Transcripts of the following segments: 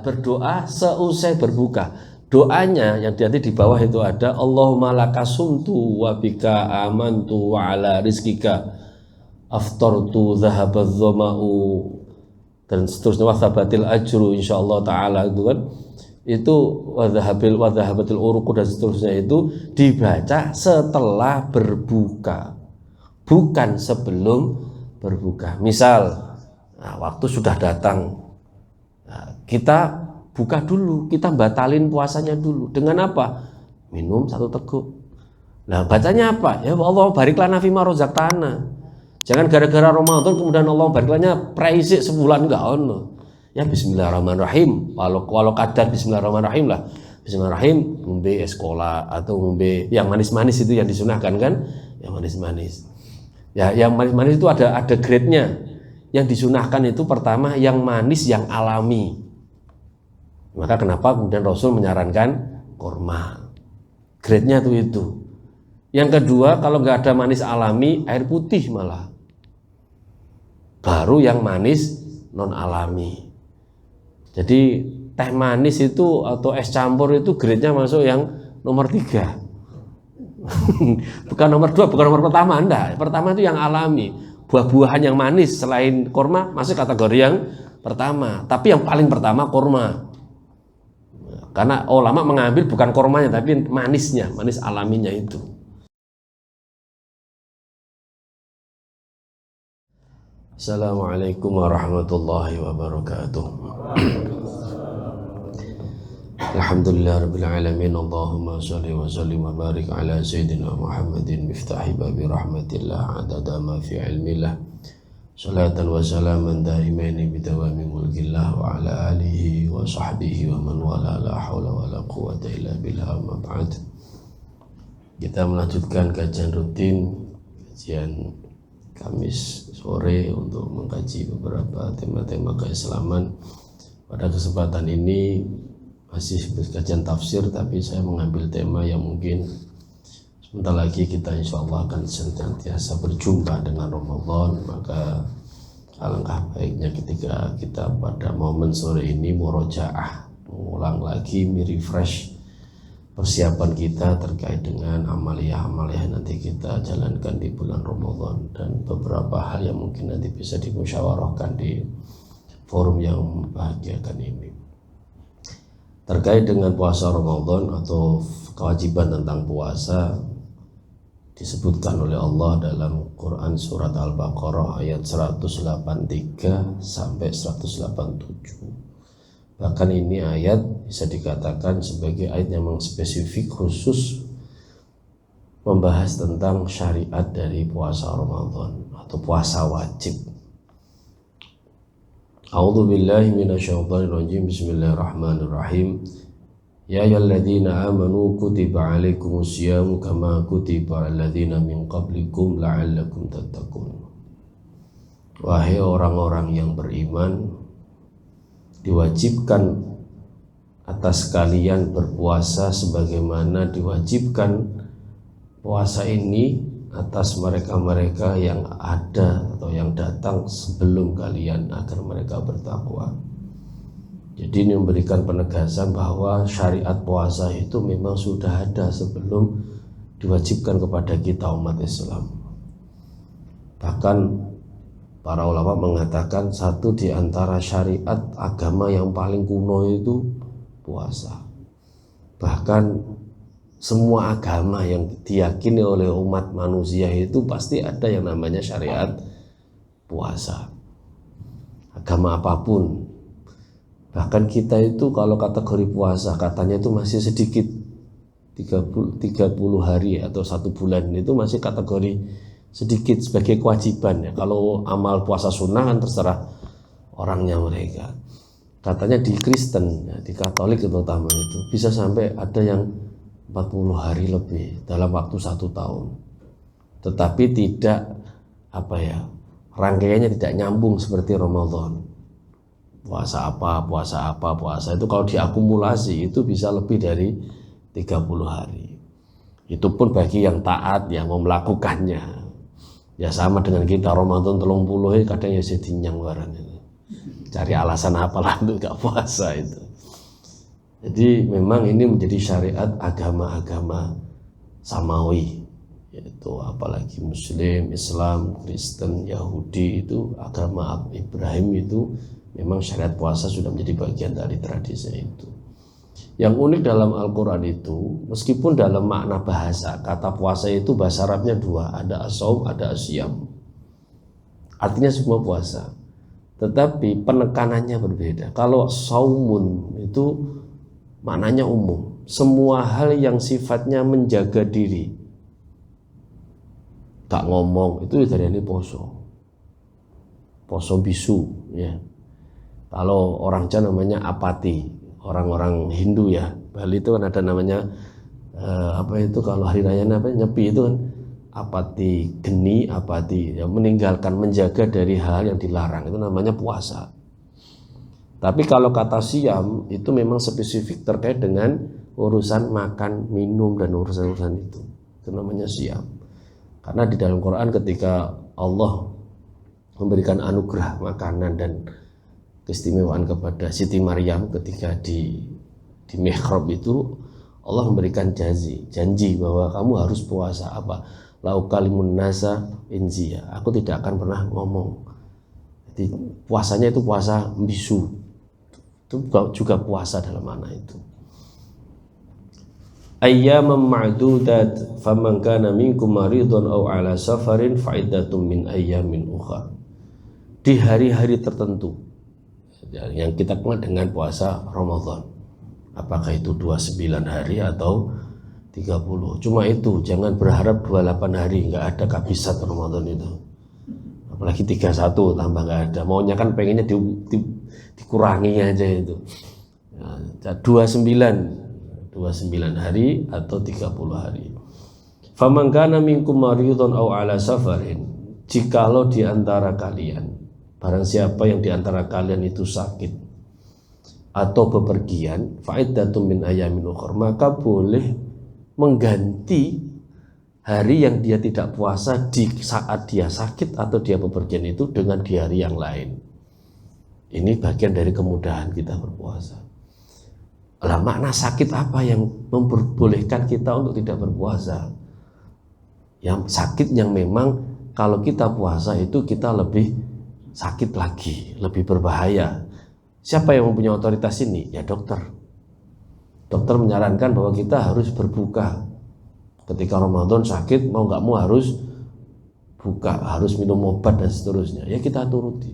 berdoa seusai berbuka. Doanya yang nanti di bawah itu ada Allahumma lakasumtu wa bika amantu wa ala rizkika aftartu dhahabadz dhama'u dan seterusnya wa thabatil ajru insyaallah taala itu kan. Itu wa dhahabatil uruqu dan seterusnya itu dibaca setelah berbuka, bukan sebelum berbuka. Misal waktu sudah datang, kita buka dulu, kita batalin puasanya dulu. Dengan apa? Minum 1 teguk. Nah, bacanya apa? Ya Allah barik lana fima rozaqtana. Jangan gara-gara Ramadan kemudian Allah barik lana praisik sebulan enggak ono. Ya bismillahirrahmanirrahim. Walau kadar bismillahirrahmanirrahim lah. Bismillahirrahmanirrahim, ngombe es cola atau ngombe yang manis-manis itu yang disunahkan kan? Yang manis-manis. Ya, yang manis-manis itu ada grade-nya. Yang disunahkan itu pertama yang manis yang alami. Maka kenapa kemudian Rasul menyarankan kurma. Grade-nya itu. Yang kedua, kalau nggak ada manis alami, air putih malah. Baru yang manis non alami. Jadi teh manis itu atau es campur itu grade-nya masuk yang nomor 3. Bukan nomor 2, bukan nomor pertama, enggak. Pertama itu yang alami. Buah-buahan yang manis selain kurma masuk kategori yang pertama. Tapi yang paling pertama kurma. Karena ulama mengambil bukan kormanya tapi manisnya, manis alaminya itu. Assalamualaikum warahmatullahi wabarakatuh. Alhamdulillahirabbil alamin. Allahumma shalli wa sallim wa barik ala sayyidina Muhammadin miftahi babi rahmatillah adada ma fi ilmillah. Salatan wa salaman daimaini bidawami mulkillah wa ala alihi wa sahbihi wa man wala la hawla wa la quwata illa billah ma ba'd. Kita melanjutkan kajian rutin, kajian Kamis sore untuk mengkaji beberapa tema-tema keislaman. Pada kesempatan ini masih kajian tafsir, tapi saya mengambil tema yang mungkin sebentar lagi kita insya Allah akan senantiasa berjumpa dengan Ramadan. Maka alangkah baiknya ketika kita pada momen sore ini murojaah, mengulang lagi, merefresh persiapan kita terkait dengan amaliyah-amaliyah nanti kita jalankan di bulan Ramadan, dan beberapa hal yang mungkin nanti bisa dimusyawarahkan di forum yang membahagiakan ini. Terkait dengan puasa Ramadan atau kewajiban tentang puasa, disebutkan oleh Allah dalam Quran surat Al-Baqarah ayat 183 sampai 187. Bahkan ini ayat bisa dikatakan sebagai ayat yang memang spesifik khusus membahas tentang syariat dari puasa Ramadan atau puasa wajib. A'udzu billahi minasyaitonir rajim. Bismillahirrahmanirrahim. Ya ayyuhalladzina amanu kutiba alaikumus syiyamu kama kutiba alal ladzina min qablikum la'allakum tattaqun. Wahai orang-orang yang beriman, diwajibkan atas kalian berpuasa sebagaimana diwajibkan puasa ini atas mereka-mereka yang ada atau yang datang sebelum kalian agar mereka bertakwa. Jadi ini memberikan penegasan bahwa syariat puasa itu memang sudah ada sebelum diwajibkan kepada kita umat Islam. Bahkan para ulama mengatakan satu di antara syariat agama yang paling kuno itu puasa. Bahkan semua agama yang diyakini oleh umat manusia itu pasti ada yang namanya syariat puasa. Agama apapun. Bahkan kita itu kalau kategori puasa katanya itu masih sedikit, 30 hari atau 1 bulan itu masih kategori sedikit sebagai kewajiban ya. Kalau amal puasa sunnah kan terserah orangnya mereka. Katanya di Kristen, ya, di Katolik terutama itu bisa sampai ada yang 40 hari lebih dalam waktu 1 tahun. Tetapi tidak rangkaiannya tidak nyambung seperti Ramadan. Puasa itu kalau diakumulasi itu bisa lebih dari 30 hari. Itu pun bagi yang taat yang mau melakukannya. Ya sama dengan kita Ramadan 30 kadang ya jadi nyang barang itu. cari alasan apalah untuk nggak puasa itu. Jadi memang ini menjadi syariat agama-agama samawi, yaitu apalagi Muslim, Islam, Kristen, Yahudi, itu agama Ibrahim itu memang syariat puasa sudah menjadi bagian dari tradisi itu. Yang unik dalam Al-Quran itu, meskipun dalam makna bahasa, kata puasa itu bahasa Arabnya dua, ada as-saum, ada as-siyam. Artinya semua puasa, tetapi penekanannya berbeda. Kalau saumun itu maknanya umum, semua hal yang sifatnya menjaga diri, tak ngomong, itu dari ini poso bisu ya. Kalau orang Jawa namanya apati, orang-orang Hindu ya, Bali itu kan ada namanya apa itu kalau hari raya apa nyepi itu kan apati, geni apati, yang meninggalkan, menjaga dari hal yang dilarang, itu namanya puasa. Tapi kalau kata siam itu memang spesifik terkait dengan urusan makan, minum, dan urusan-urusan itu namanya siam. Karena di dalam Quran ketika Allah memberikan anugerah makanan dan keistimewaan kepada Siti Maryam ketika di mihrab itu, Allah memberikan janji bahwa kamu harus puasa apa? Laukalimun nasa inzia, aku tidak akan pernah ngomong. Jadi puasanya itu puasa bisu, itu juga puasa dalam makna itu. Ayyamam ma'dudat faman kana minkum maridun aw ala safarin fa'iddatun min ayyamin ukhra. Di hari-hari tertentu yang kita kenal dengan puasa Ramadan, apakah itu 29 hari atau 30, cuma itu, jangan berharap 28 hari, nggak ada kabisat Ramadan itu, apalagi 31 tambah nggak ada, maunya kan pengennya dikurangi aja itu ya, 29 hari atau 30 hari. Faman kana minkum maridun aw ala safarin, jikalau di antara kalian, barang siapa yang di antara kalian itu sakit atau bepergian, fa'iddatun min ayyamin ukhra, maka boleh mengganti hari yang dia tidak puasa di saat dia sakit atau dia bepergian itu dengan di hari yang lain. Ini bagian dari kemudahan kita berpuasa. Lah makna sakit apa yang memperbolehkan kita untuk tidak berpuasa? Yang sakit yang memang kalau kita puasa itu kita lebih sakit lagi, lebih berbahaya. Siapa yang mempunyai otoritas ini? Ya dokter. Dokter menyarankan bahwa kita harus berbuka ketika Ramadan, sakit mau nggak mau harus buka, harus minum obat dan seterusnya. Ya kita turuti.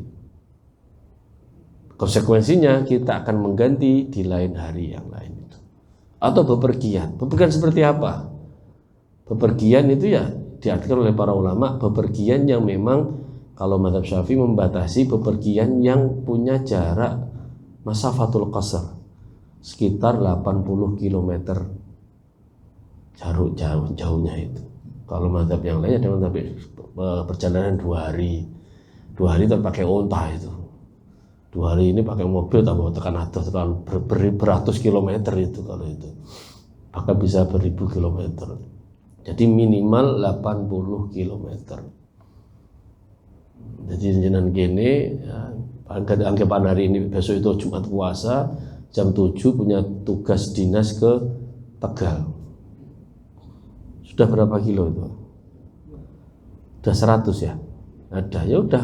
Konsekuensinya kita akan mengganti di lain hari yang lain itu. Atau bepergian. Bepergian seperti apa? Bepergian itu ya diartikan oleh para ulama bepergian yang memang kalau mazhab Syafi'i membatasi bepergian yang punya jarak masafatul qasar sekitar 80 km jauhnya itu. Kalau mazhab yang lain ada mazhab perjalanan 2 hari. 2 hari terpakai onta itu. 2 hari ini pakai mobil tambah tekan atas terlalu beratus kilometer itu kalau itu. Bahkan bisa beribu kilometer. Jadi minimal 80 kilometer. Jadi jenengan gini ya, anggapan hari ini besok itu Jumat puasa jam 7 punya tugas dinas ke Tegal. Sudah berapa kilo itu? Udah 100 ya? Ada, ya udah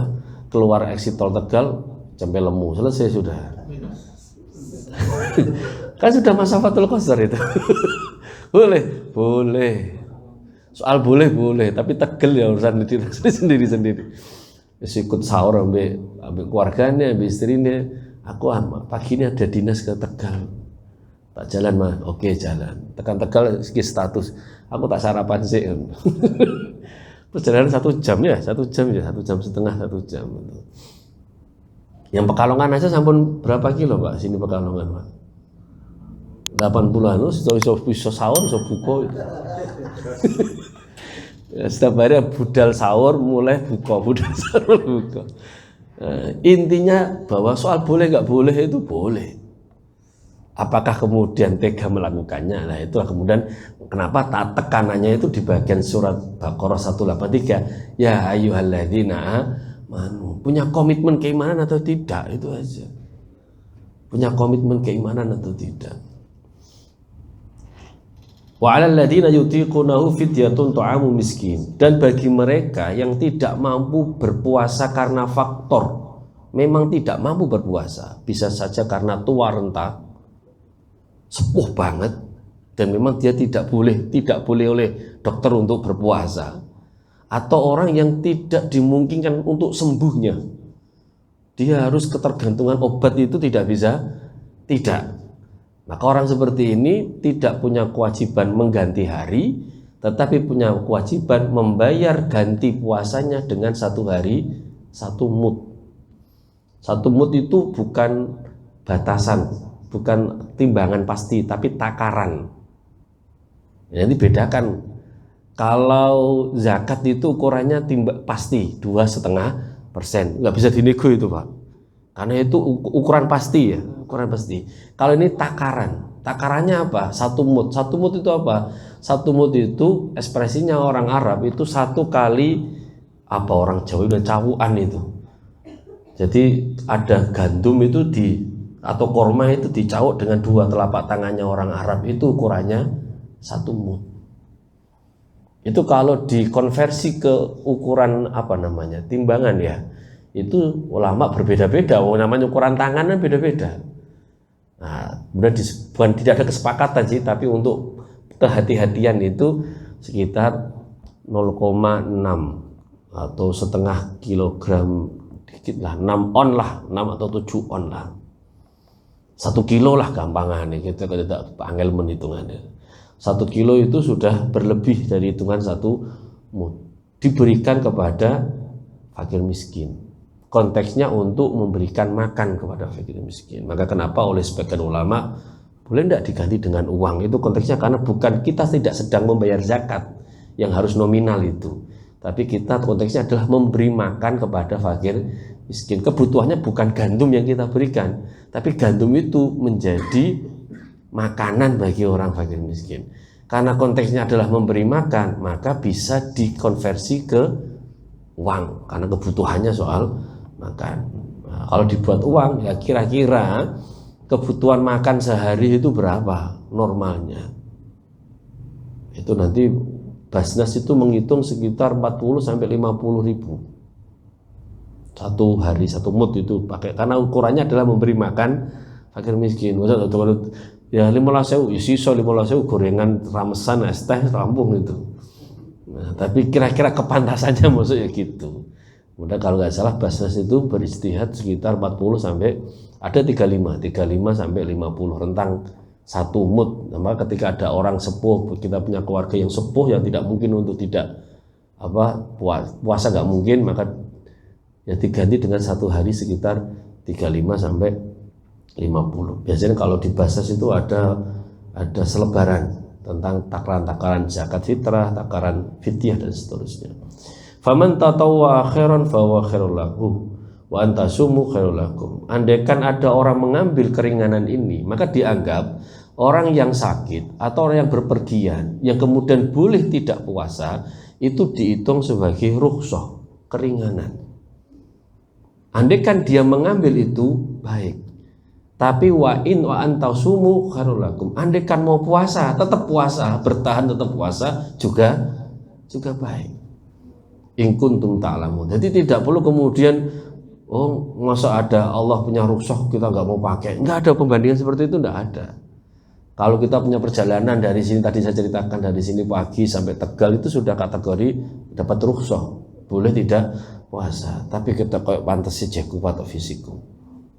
keluar exit tol Tegal sampai Lemu, selesai sudah. Kan sudah masafatul qasar itu. Boleh. Soal boleh, tapi Tegal ya urusan sendiri. Ikut sahur ambil keluarganya, ambil istrinya. Aku pagi ini ada dinas ke Tegal, tak jalan mah, oke jalan. Tekan Tegal status, aku tak sarapan sih. Perjalanan 1 jam ya, 1 jam setengah, 1 jam. Yang Pekalongan aja sampun berapa kilo Pak? Sini Pekalongan Pak? 80-an, bisa sahur, bisa buka. Ya, setiap hari budal sahur mulai buka. Intinya bahwa soal boleh nggak boleh itu boleh. Apakah kemudian tega melakukannya? Nah itulah kemudian kenapa tekanannya itu di bagian surat Baqarah 183. Ya ayyuhalladzina punya komitmen keimanan atau tidak, itu aja. Punya komitmen keimanan atau tidak. Wa 'alal ladzina yutiqunahu fidyatun ta'amu miskin. Dan bagi mereka yang tidak mampu berpuasa karena faktor memang tidak mampu berpuasa, bisa saja karena tua renta, sepuh banget, dan memang dia tidak boleh oleh dokter untuk berpuasa, atau orang yang tidak dimungkinkan untuk sembuhnya, dia harus ketergantungan obat itu tidak bisa, tidak. Maka orang seperti ini tidak punya kewajiban mengganti hari, tetapi punya kewajiban membayar ganti puasanya dengan 1 hari 1 mud. 1 mud itu bukan batasan, bukan timbangan pasti, tapi takaran. Jadi bedakan. Kalau zakat itu ukurannya pasti 2,5%, nggak bisa dinego itu Pak, karena itu ukuran pasti ya, ukuran pasti. Kalau ini takaran, takarannya apa? 1 mud. 1 mud itu apa? 1 mud itu ekspresinya orang Arab itu 1 kali apa, orang Jawa udah cawuan itu. Jadi ada gandum itu atau korma itu dicawuk dengan 2 telapak tangannya orang Arab, itu ukurannya 1 mud. Itu kalau dikonversi ke ukuran timbangan ya, itu ulama berbeda-beda. Namanya ukuran tangannya beda-beda. Nah, bukan tidak ada kesepakatan sih, tapi untuk kehati-hatian itu sekitar 0,6 atau setengah kilogram dikit lah, 6 on lah, 6 atau 7 on lah, 1 kilo lah gampangannya, kita tidak angel menhitungannya. 1 kilo itu sudah berlebih dari hitungan 1 mud, diberikan kepada fakir miskin. Konteksnya untuk memberikan makan kepada fakir miskin. Maka kenapa oleh sebagian ulama boleh tidak diganti dengan uang, itu konteksnya karena bukan kita tidak sedang membayar zakat yang harus nominal itu, tapi kita konteksnya adalah memberi makan kepada fakir miskin. Kebutuhannya bukan gandum yang kita berikan, tapi gandum itu menjadi makanan bagi orang fakir miskin. Karena konteksnya adalah memberi makan, maka bisa dikonversi ke uang, karena kebutuhannya soal makan. Nah, kalau dibuat uang, ya kira-kira kebutuhan makan sehari itu berapa normalnya? Itu nanti Basnas itu menghitung sekitar 40-50 ribu 1 hari 1 mud itu pakai, karena ukurannya adalah memberi makan fakir miskin. Ya 15.000, ya sisa 15.000 gorengan ramesan es teh rampung itu. Nah, tapi kira-kira kepantasannya maksudnya gitu. Mudah kalau nggak salah Basnas itu beristihad sekitar 40 sampai ada 35 sampai 50 rentang 1 mud. Nah, ketika ada orang sepuh, kita punya keluarga yang sepuh yang tidak mungkin untuk tidak puasa nggak mungkin, maka ya diganti dengan 1 hari sekitar 35 sampai 50. Biasanya kalau di Basnas itu ada selebaran tentang takaran-takaran zakat fitrah, takaran fidyah dan seterusnya. Faman tatawwa khairan fa huwa khairul lahu wa antasumu khairul lakum. Andaikan ada orang mengambil keringanan ini, maka dianggap orang yang sakit atau orang yang berpergian yang kemudian boleh tidak puasa itu dihitung sebagai rukhsah, keringanan. Andaikan dia mengambil itu baik. Tapi wa antasumu khairul lakum. Andaikan mau puasa, tetap puasa, bertahan tetap puasa juga baik. In kuntum ta'lamun. Jadi tidak perlu kemudian masa ada Allah punya rukhsah kita nggak mau pakai. Nggak ada pembandingan seperti itu, nggak ada. Kalau kita punya perjalanan dari sini, tadi saya ceritakan dari sini pagi sampai Tegal, itu sudah kategori dapat rukhsah, boleh tidak puasa. Tapi kita kayak pantas jeku atau fisikku,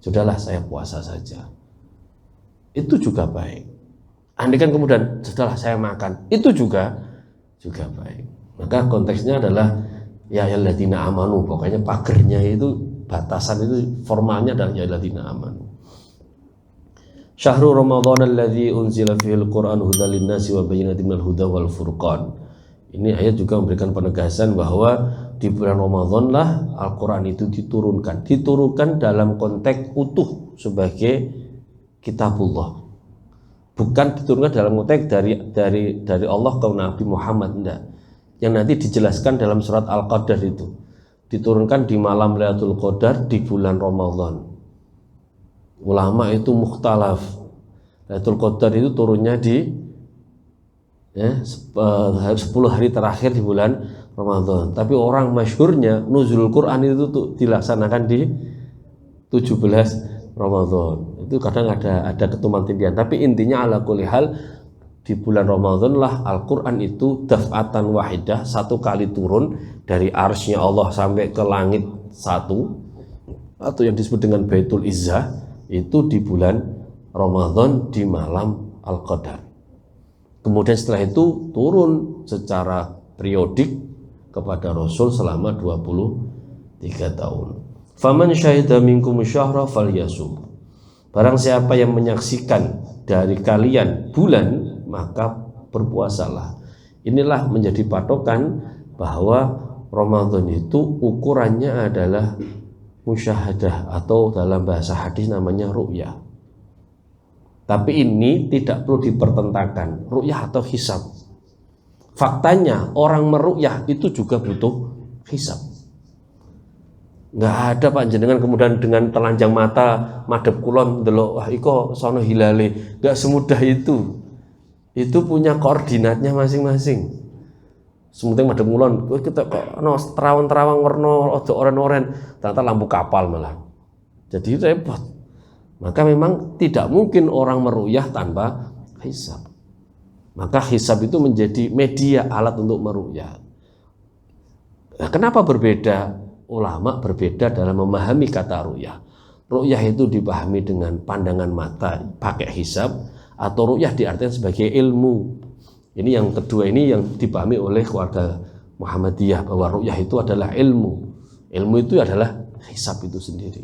sudahlah saya puasa saja, itu juga baik. Andaikan kemudian sudahlah saya makan, itu juga baik. Maka konteksnya adalah ya alladzina amanu, pokoknya pagernya itu, batasan itu formalnya adalah ya alladzina amanu. Syahrul Ramadan alladzi unzila fihil Qur'an hudal linnasi wa bayyinatin minal huda wal furqan. Ini ayat juga memberikan penegasan bahwa di bulan Ramadan lah Al-Qur'an itu diturunkan dalam konteks utuh sebagai kitabullah. Bukan diturunkan dalam konteks dari Allah ke Nabi Muhammad, enggak. Yang nanti dijelaskan dalam surat Al-Qadar itu. diturunkan di malam Lailatul Qadar di bulan Ramadan. Ulama itu mukhtalaf. Lailatul Qadar itu turunnya di 10 hari terakhir di bulan Ramadan. Tapi orang masyhurnya nuzulul Quran itu dilaksanakan di 17 Ramadan. Itu kadang ada ketumbang tindian. Tapi intinya ala kulli hal di bulan Ramadan lah Al-Quran itu daf'atan wahidah, satu kali turun dari arsy-nya Allah sampai ke langit satu, atau yang disebut dengan Baitul Izzah, itu di bulan Ramadan di malam Al-Qadar. Kemudian setelah itu turun secara periodik kepada Rasul selama 23 tahun. Faman syahida minkum syahra falyasum. Barang siapa yang menyaksikan dari kalian bulan, maka berpuasalah. Inilah menjadi patokan bahwa Ramadan itu ukurannya adalah musyahadah, atau dalam bahasa hadis namanya ru'yah. Tapi ini tidak perlu dipertentangkan, ru'yah atau hisab. Faktanya orang meru'yah itu juga butuh hisab. Nggak ada Pak jenengan kemudian dengan telanjang mata madhep kulon delok wah iko sono hilale, nggak semudah itu. Itu punya koordinatnya masing-masing. Sementing madhep kulon kita kok terawang-terawang warna ojo oren-oren, ternyata lampu kapal malah. Jadi repot. Maka memang tidak mungkin orang meru'yah tanpa hisab. Maka hisab itu menjadi media alat untuk meru'yah. Nah, kenapa berbeda? Ulama berbeda dalam memahami kata ru'yah. Ru'yah itu dipahami dengan pandangan mata pakai hisab, atau ru'yah diartikan sebagai ilmu. Ini yang kedua, ini yang dipahami oleh keluarga Muhammadiyah, bahwa ru'yah itu adalah ilmu. Ilmu itu adalah hisab itu sendiri.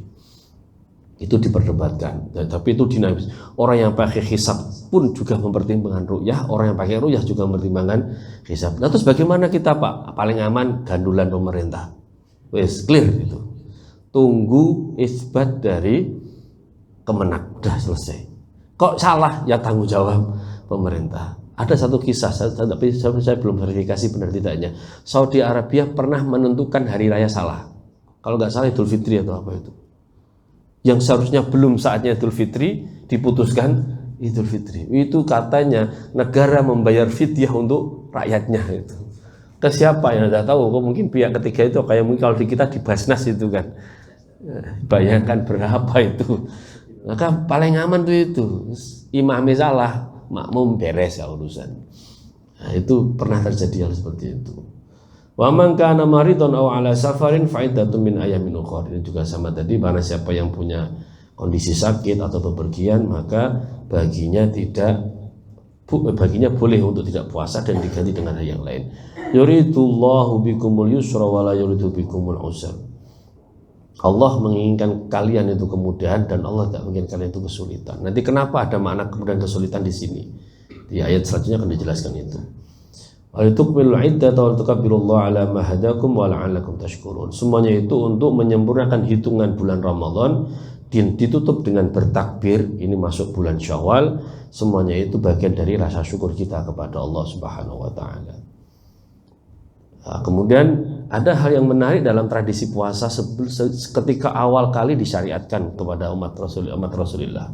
Itu diperdebatkan, tapi itu dinamis. Orang yang pakai hisab pun juga mempertimbangkan ru'yah, orang yang pakai ru'yah juga mempertimbangkan hisab. Nah, terus bagaimana kita Pak? Paling aman gandulan pemerintah. Wes clear itu. Tunggu isbat dari Kemenak, udah selesai. Kok salah? Ya tanggung jawab pemerintah. Ada satu kisah, tapi saya belum verifikasi benar tidaknya. Saudi Arabia pernah menentukan hari raya salah. Kalau nggak salah Idul Fitri atau apa itu. Yang seharusnya belum saatnya Idul Fitri diputuskan Idul Fitri. Itu katanya negara membayar fidyah untuk rakyatnya itu. Ke siapa yang tidak tahu? Kok mungkin pihak ketiga itu kayak mungkin kalau di kita di Basnas itu kan. Bayangkan berapa itu. Maka paling aman tuh itu. Imamnya salah, makmum beres ya urusan. Nah, itu pernah terjadi hal seperti itu. Wa man kana maridun aw ala safarin fa iddatun min ayamin ukhra. Ini juga sama tadi, barang siapa yang punya kondisi sakit atau bepergian, maka baginya boleh untuk tidak puasa dan diganti dengan hari yang lain. Yuridullahu bikumul yusra wa la yuridu bikumul usra. Allah menginginkan kalian itu kemudahan dan Allah tidak menginginkan kalian itu kesulitan. Nanti kenapa ada makna kemudahan kesulitan di sini? Di ayat selanjutnya akan dijelaskan itu. Walitukmilul iddata wa litukabbirullaha ala ma hadakum wa la'allakum tashkurun. Semuanya itu untuk menyempurnakan hitungan bulan Ramadan, ditutup dengan bertakbir, ini masuk bulan Syawal. Semuanya itu bagian dari rasa syukur kita kepada Allah Subhanahu wa taala. Nah, kemudian ada hal yang menarik dalam tradisi puasa ketika awal kali disyariatkan kepada umat Rasulullah,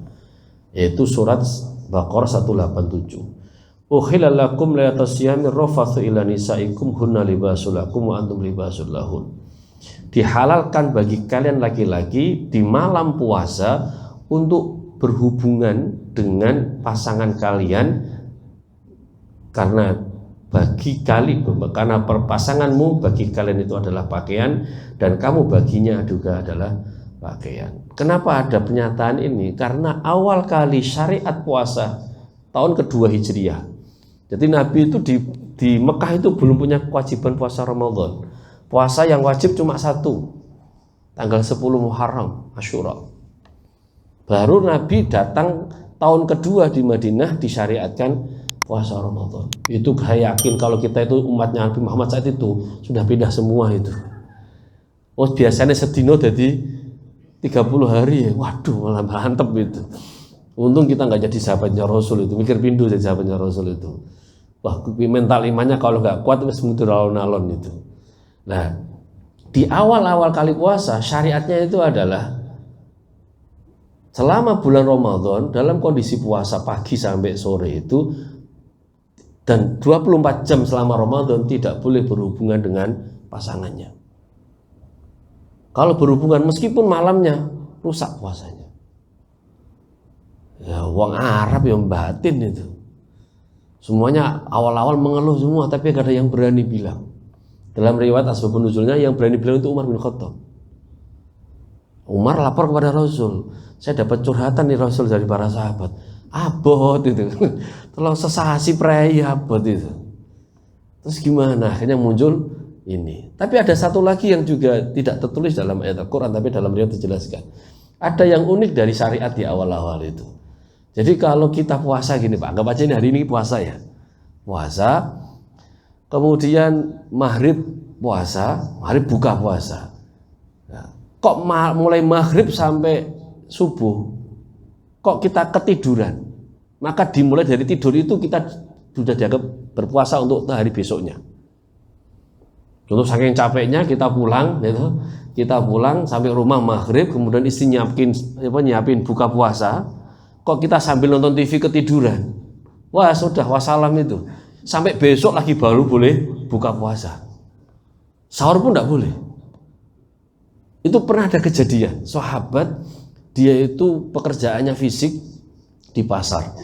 yaitu surat Baqarah 187. Uhilla lakum laylatas siyamir rafathu ila nisaikum hunna libasul lakum wa antum libasul lahun. Dihalalkan bagi kalian laki-laki di malam puasa untuk berhubungan dengan pasangan kalian, karena pasanganmu bagi kalian itu adalah pakaian dan kamu baginya juga adalah pakaian. Kenapa ada pernyataan ini? Karena awal kali syariat puasa tahun kedua Hijriah. Jadi Nabi itu di Mekah itu belum punya kewajiban puasa Ramadan. Puasa yang wajib cuma satu, tanggal 10 Muharram, Asyura. Baru Nabi datang tahun kedua di Madinah disyariatkan puasa Ramadan. Itu saya yakin kalau kita itu umatnya Nabi Muhammad saat itu sudah pindah semua itu. Oh biasanya sedino jadi 30 hari ya. Waduh malah mantep itu. Untung kita nggak jadi sahabatnya Rasul itu, mikir pindu jadi sahabatnya Rasul itu. Wah mental imannya kalau nggak kuat itu mundur alon-alon itu. Nah Di awal-awal kali puasa syariatnya itu adalah selama bulan Ramadan dalam kondisi puasa pagi sampai sore itu dan 24 jam selama Ramadan tidak boleh berhubungan dengan pasangannya. Kalau berhubungan meskipun malamnya rusak puasanya. Ya wong Arab yang batin itu. Semuanya awal-awal mengeluh semua tapi gak ada yang berani bilang. Dalam riwayat asbab nuzulnya yang berani bilang itu Umar bin Khattab. Umar lapor kepada Rasul, saya dapat curhatan nih Rasul dari para sahabat. Abot itu, tolong sesasi prei abot itu. Terus gimana? Akhirnya muncul ini. Tapi ada satu lagi yang juga tidak tertulis dalam ayat Al-Quran, tapi dalam riwayat dijelaskan. Ada yang unik dari syariat di awal-awal itu. Jadi kalau kita puasa gini Pak, anggap aja ini hari ini puasa ya. Puasa, kemudian maghrib puasa, maghrib buka puasa. Nah, kok mulai maghrib sampai subuh, kok kita ketiduran? Maka dimulai dari tidur itu kita sudah dianggap berpuasa untuk hari besoknya. Contoh saking capeknya kita pulang, gitu. Kita pulang sampai rumah maghrib, kemudian istri nyiapin buka puasa. Kok kita sambil nonton TV ketiduran? Wah sudah wassalam itu. Sampai besok lagi baru boleh buka puasa. Sahur pun tidak boleh. Itu pernah ada kejadian. Sahabat dia itu pekerjaannya fisik di pasar.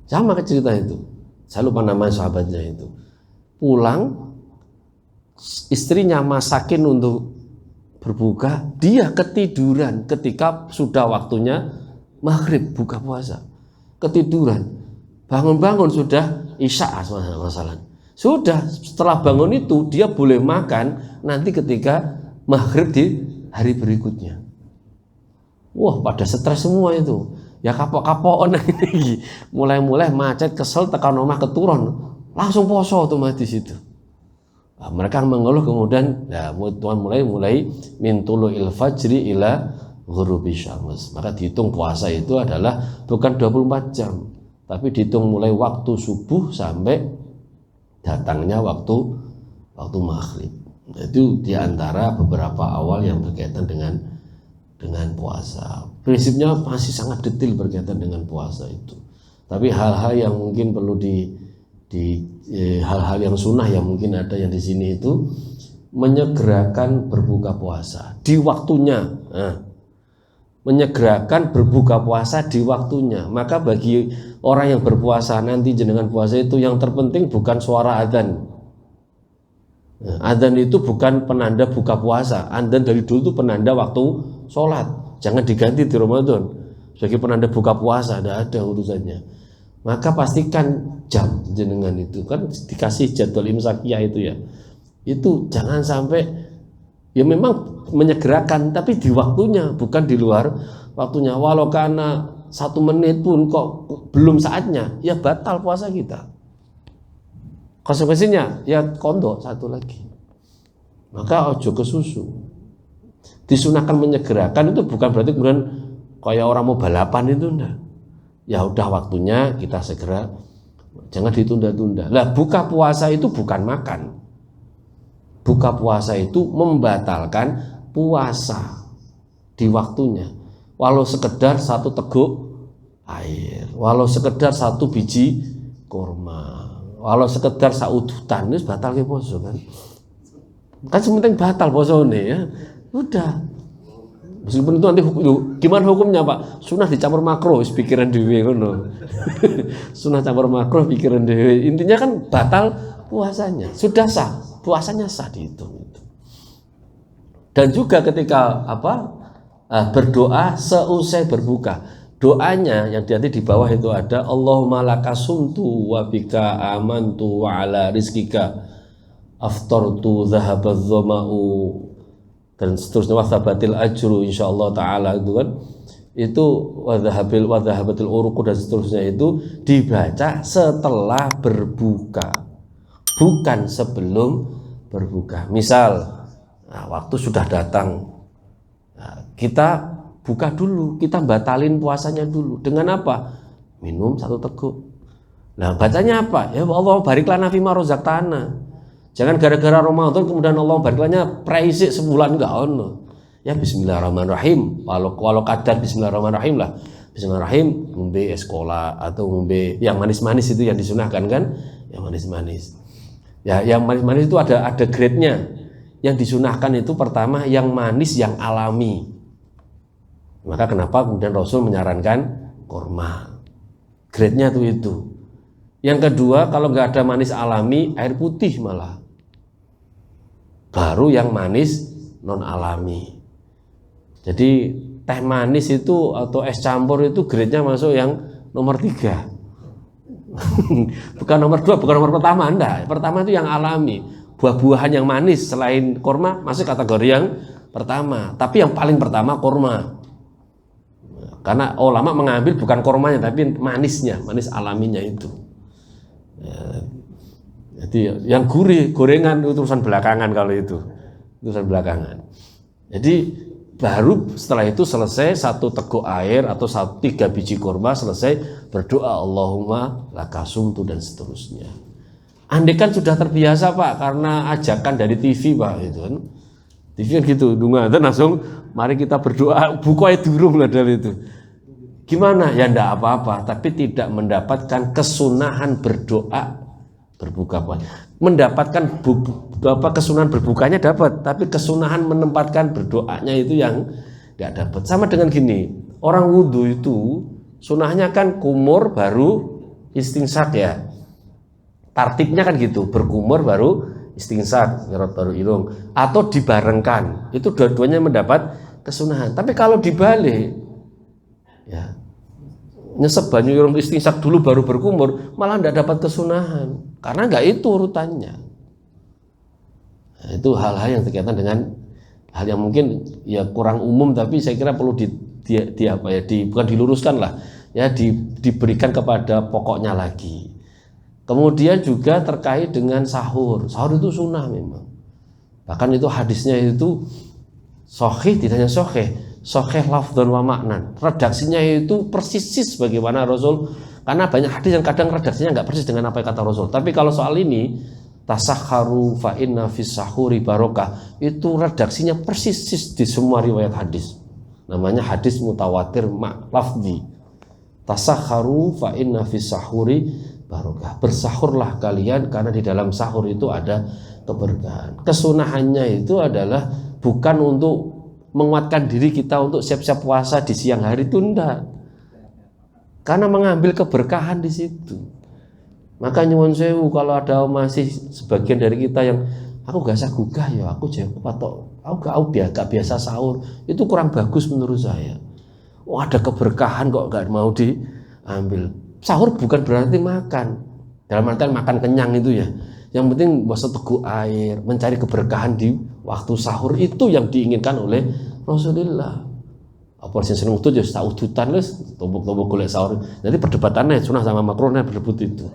Sama cerita itu. Saya lupa nama sahabatnya itu. Pulang, istrinya masakin untuk berbuka, dia ketiduran ketika sudah waktunya maghrib buka puasa. Ketiduran. Bangun-bangun sudah isya masalah. Sudah setelah bangun itu dia boleh makan nanti ketika maghrib di hari berikutnya. Wah pada stres semua itu. Ya kapok-kapokan ini. Mulai-mulai macet kesel tekan omah keturun. Langsung poso otomatis itu. Nah, mereka mengeluh kemudian ya Tuhan mulai min tulu'il fajri ila ghurubi syams. Maka dihitung puasa itu adalah bukan 24 jam. Tapi dihitung mulai waktu subuh sampai datangnya waktu maghrib. Itu diantara beberapa awal yang berkaitan dengan puasa. Prinsipnya masih sangat detail berkaitan dengan puasa itu. Tapi hal-hal yang mungkin perlu hal-hal yang sunnah yang mungkin ada yang di sini itu menyegerakan berbuka puasa di waktunya. Menyegerakan berbuka puasa di waktunya. Maka bagi orang yang berpuasa nanti jenengan puasa itu yang terpenting bukan suara adzan. Adzan itu bukan penanda buka puasa. Adzan dari dulu itu penanda waktu sholat. Jangan diganti di Ramadan sebagai penanda buka puasa. Tidak ada urusannya. Maka pastikan jam jenengan itu kan dikasih jadwal imsakiyah itu ya. Itu jangan sampai ya memang menyegerakan tapi di waktunya bukan di luar waktunya. Walau karena 1 menit pun kok belum saatnya ya batal puasa kita. Konsekuensinya ya kondok satu lagi. Maka ojo kesusu. Disunahkan menyegerakan itu bukan berarti kemudian kayak orang mau balapan itu enggak. Ya udah waktunya kita segera, jangan ditunda-tunda. Lah buka puasa itu bukan makan. Buka puasa itu membatalkan puasa di waktunya. Walau sekedar 1 teguk air, walau sekedar 1 biji kurma, walau sekedar saudutan itu batal ke poso kan. Kan sementing batal poso nih ya. Udah. Meskipun itu nanti gimana hukumnya Pak? Sunah dicampur makruh pikiran dhewe ngono. Sunah campur makruh pikiran dhewe. Intinya kan batal puasanya. Sudah sah, puasanya sah dihitung itu. Dan juga ketika berdoa seusai berbuka. Doanya yang nanti di bawah itu ada Allahumma lakasumtu wa bika amantu wa ala rizkika aftartu dhahabadz dhama'u dan seterusnya wathabatil ajru insyaallah taala itu kan itu wadhahabatil uruqu dan seterusnya itu dibaca setelah berbuka bukan sebelum berbuka. Misal waktu sudah datang kita buka dulu, kita batalin puasanya dulu dengan apa? Minum 1 teguk. Nah bacanya apa? Ya Allah barik lana fima rozaqtana. Jangan gara-gara Ramadan kemudian Allah barakahnya praisik sebulan enggak ono. Ya bismillahirrahmanirrahim. Walau kadar bismillahirrahmanirrahim lah. Bismillahirrahmanirrahim, ngombe es cola atau ngombe yang manis-manis itu yang disunahkan kan? Yang manis-manis. Ya, yang manis-manis itu ada grade-nya. Yang disunahkan itu pertama yang manis yang alami. Maka kenapa kemudian Rasul menyarankan kurma. Grade-nya itu. Yang kedua, kalau nggak ada manis alami, air putih malah. Baru yang manis non alami. Jadi teh manis itu atau es campur itu grade-nya masuk yang nomor 3. Bukan nomor 2, bukan nomor pertama, enggak. Pertama itu yang alami. Buah-buahan yang manis selain kurma masuk kategori yang pertama. Tapi yang paling pertama kurma. Karena ulama mengambil bukan kurmanya tapi manisnya, manis alaminya itu. Ya, jadi yang gurih, gorengan itu urusan belakangan kalau itu. Urusan belakangan. Jadi baru setelah itu selesai 1 teguk air atau 3 biji kurma selesai berdoa Allahumma lakasumtu dan seterusnya. Andai kan sudah terbiasa Pak karena ajakan dari TV Pak itu kan. TV kan gitu, dan langsung mari kita berdoa buka air durung lah dari itu. Gimana? Ya enggak apa-apa, tapi tidak mendapatkan kesunahan berdoa berbuka puasa. Mendapatkan kesunahan berbukanya dapat, tapi kesunahan menempatkan berdoanya itu yang enggak dapat. Sama dengan gini, orang wudhu itu sunahnya kan kumur baru istinsak ya. Tartibnya kan gitu, berkumur baru istinsak, ngerot baru ilung, atau dibarengkan. Itu dua-duanya mendapat kesunahan. Tapi kalau dibalik, ya nyesep banyu irung istinsak dulu baru berkumur, malah tidak dapat kesunahan, karena nggak itu urutannya. Nah, itu hal-hal yang berkaitan dengan hal yang mungkin ya kurang umum, tapi saya kira perlu bukan diluruskan lah, ya diberikan kepada pokoknya lagi. Kemudian juga terkait dengan sahur. Sahur itu sunnah memang. Bahkan itu hadisnya itu sahih, tidak hanya sahih lafdzan wa maknan. Redaksinya itu persis bagaimana Rasul. Karena banyak hadis yang kadang redaksinya nggak persis dengan apa yang kata Rasul. Tapi kalau soal ini tasakharu fa inna fis sahuri barokah, itu redaksinya persis di semua riwayat hadis. Namanya hadis mutawatir lafzi. Tasakharu fa inna fis sahuri barokah. Bersahurlah kalian karena di dalam sahur itu ada keberkahan. Kesunahannya itu adalah bukan untuk menguatkan diri kita untuk siap-siap puasa di siang hari, itu enggak. Karena mengambil keberkahan di situ. Maka nyuwun sewu kalau ada masih sebagian dari kita yang aku gak sagugah ya, aku gak biasa sahur, itu kurang bagus menurut saya. Oh, ada keberkahan kok gak mau diambil. Sahur bukan berarti makan, dalam artian makan kenyang itu ya. Yang penting seteguk air, mencari keberkahan di waktu sahur, itu yang diinginkan oleh Rasulullah. Apa sing seneng udut ya tak udutan wis tumbuk-tumbuk golek sahur. Nanti perdebatannya sunah sama makruhnya berebut itu.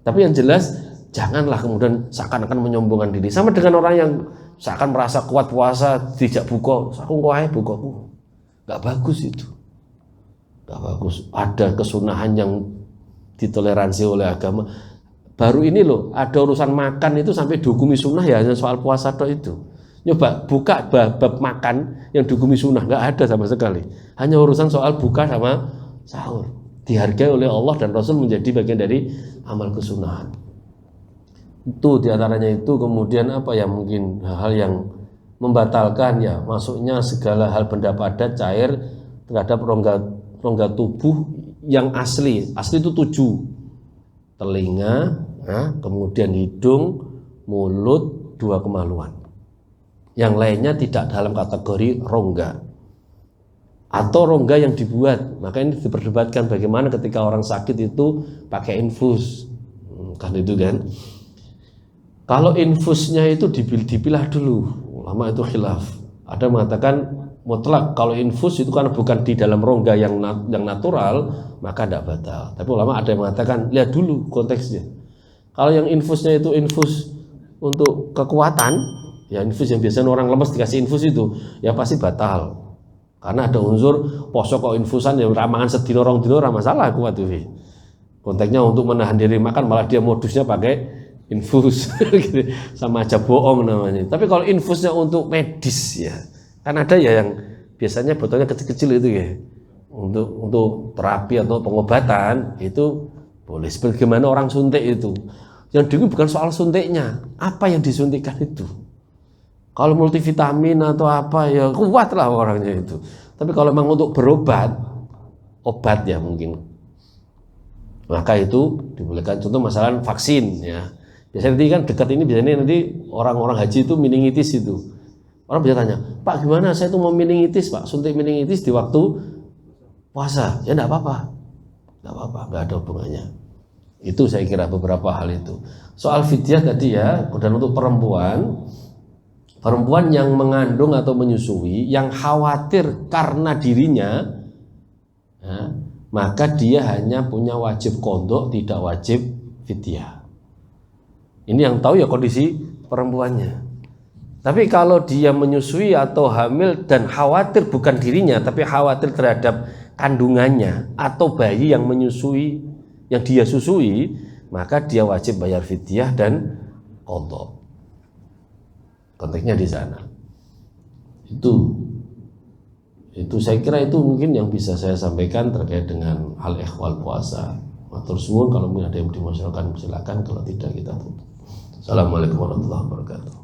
Tapi yang jelas janganlah kemudian seakan-akan menyombongkan diri. Sama dengan orang yang seakan merasa kuat puasa tidak buka, aku kok ae buka. Enggak bagus itu. Enggak bagus. Ada kesunahan yang ditoleransi oleh agama. Baru ini loh, ada urusan makan itu sampai dihukumi sunnah ya, hanya soal puasa tok itu. Nyoba buka bab makan yang dihukumi sunnah, nggak ada sama sekali. Hanya urusan soal buka sama sahur. Dihargai oleh Allah dan Rasul menjadi bagian dari amal kesunahan. Itu diantaranya itu. Kemudian apa ya, mungkin hal-hal yang membatalkan ya, masuknya segala hal benda padat cair terhadap rongga tubuh yang asli itu 7, telinga, kemudian hidung, mulut, 2 kemaluan. Yang lainnya tidak dalam kategori rongga atau rongga yang dibuat. Maka ini diperdebatkan bagaimana ketika orang sakit itu pakai infus, kan itu kan. Kalau infusnya itu dipilah dulu, ulama itu khilaf. Ada mengatakan mutlak kalau infus itu kan bukan di dalam rongga yang natural, maka tidak batal. Tapi ulama ada yang mengatakan lihat dulu konteksnya. Kalau yang infusnya itu infus untuk kekuatan, ya infus yang biasanya orang lemes dikasih infus itu, ya pasti batal. Karena ada unsur poso kok infusan yang ramangan sedino rong dino ora masalah kuat itu. Konteksnya untuk menahan diri makan, malah dia modusnya pakai infus gitu. Sama aja bohong namanya. Tapi kalau infusnya untuk medis ya, kan ada ya yang biasanya botolnya kecil-kecil itu ya, untuk terapi atau pengobatan itu boleh. Sebagaimana orang suntik itu, yang dulu bukan soal suntiknya, apa yang disuntikkan itu. Kalau multivitamin atau apa ya kuat lah orangnya itu. Tapi kalau memang untuk berobat, obat ya mungkin, maka itu dibolehkan. Contoh masalah vaksin ya. Biasanya nanti kan dekat ini biasanya nanti orang-orang haji itu meningitis itu. Orang bisa tanya, Pak gimana saya itu mau meningitis Pak, suntik meningitis di waktu puasa. Ya enggak apa-apa. Enggak apa-apa, enggak ada hubungannya. Itu saya kira beberapa hal itu. Soal fidyah tadi ya, dan untuk perempuan yang mengandung atau menyusui yang khawatir karena dirinya ya, maka dia hanya punya wajib qadha, tidak wajib fidyah. Ini yang tahu ya kondisi perempuannya. Tapi kalau dia menyusui atau hamil dan khawatir bukan dirinya tapi khawatir terhadap kandungannya atau bayi yang menyusui, yang dia susui, maka dia wajib bayar fidyah dan qadha. Konteksnya di sana. Itu saya kira itu mungkin yang bisa saya sampaikan terkait dengan hal ikhwal puasa. Matur suwun, kalau mungkin ada yang dimasyarakat silakan, kalau tidak kita tutup. Assalamualaikum warahmatullahi wabarakatuh.